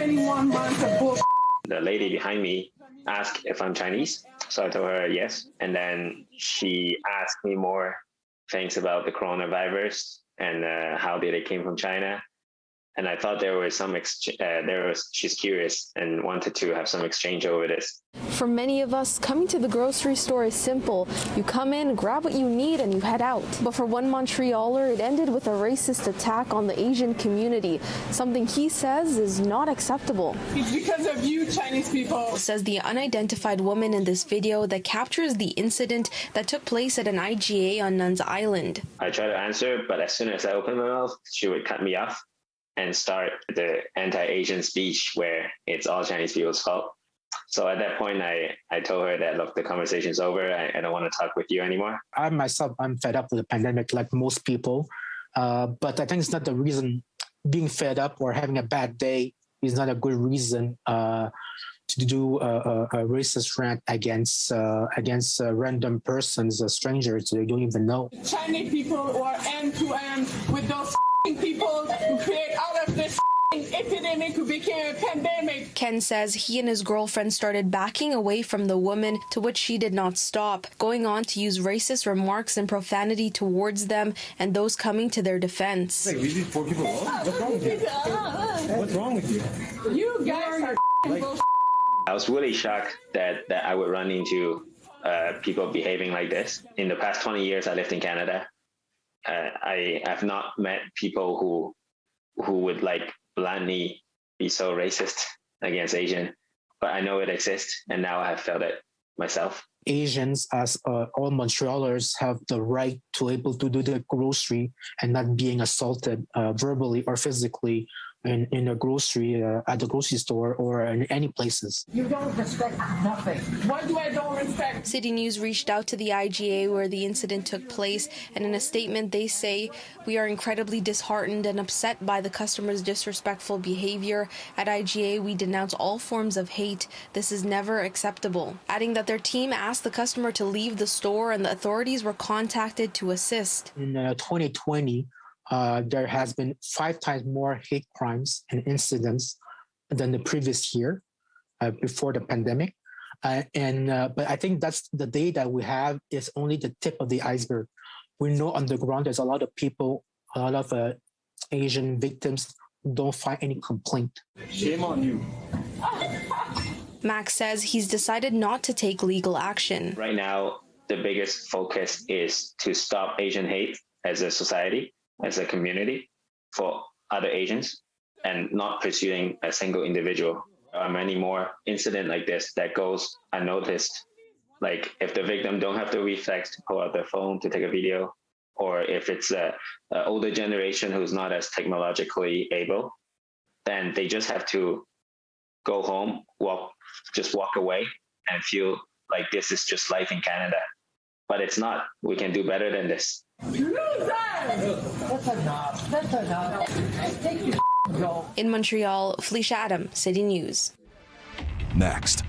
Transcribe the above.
21 months of bull. The lady behind me asked if I'm Chinese, so I told her yes, and then she asked me more things about the coronavirus and how did it came from China. And I thought there was some she's curious and wanted to have some exchange over this. For many of us, coming to the grocery store is simple. You come in, grab what you need, and you head out. But for one Montrealer, it ended with a racist attack on the Asian community, something he says is not acceptable. It's because of you, Chinese people. Says the unidentified woman in this video that captures the incident that took place at an IGA on Nuns Island. I tried to answer, but as soon as I opened my mouth, she would cut me off and start the anti-Asian speech where it's all Chinese people's fault. So at that point, I told her that, look, the conversation's over. I don't want to talk with you anymore. I myself, I'm fed up with the pandemic like most people. But I think it's not the reason. Being fed up or having a bad day is not a good reason to do a racist rant against random persons, strangers you don't even know. Chinese people who are end-to-end with those people who create out of this epidemic who became a pandemic. Ken says he and his girlfriend started backing away from the woman, to which she did not stop, going on to use racist remarks and profanity towards them and those coming to their defense. Like, we leave 4 people alone? What's wrong with you? What's wrong with you? You guys are bullshit. I was really shocked that I would run into people behaving like this. In the past 20 years, I lived in Canada. I have not met people who would like bluntly be so racist against Asian, but I know it exists, and now I have felt it myself. Asians, as all Montrealers, have the right to able to do the grocery and not being assaulted verbally or physically in a grocery at the grocery store or in any places. You don't respect nothing. What do I don't respect? City News reached out to the IGA where the incident took place, and in a statement they say, "We are incredibly disheartened and upset by the customer's disrespectful behavior. At IGA, we denounce all forms of hate. This is never acceptable." Adding that their team asked the customer to leave the store and the authorities were contacted to assist. In 2020, there has been 5 times more hate crimes and incidents than the previous year before the pandemic. But I think that's the data we have is only the tip of the iceberg. We know on the ground there's a lot of people, a lot of Asian victims who don't find any complaint. Shame on you. Mak says he's decided not to take legal action. Right now, the biggest focus is to stop Asian hate as a society, as a community for other Asians, and not pursuing a single individual. There are many more incidents like this that goes unnoticed. Like if the victim don't have the reflex to pull out their phone to take a video, or if it's an older generation who's not as technologically able, then they just have to go home, walk away and feel like this is just life in Canada. But it's not. We can do better than this. That's enough. That's enough. Take your go. In Montreal, Felisha Adam, City News. Next.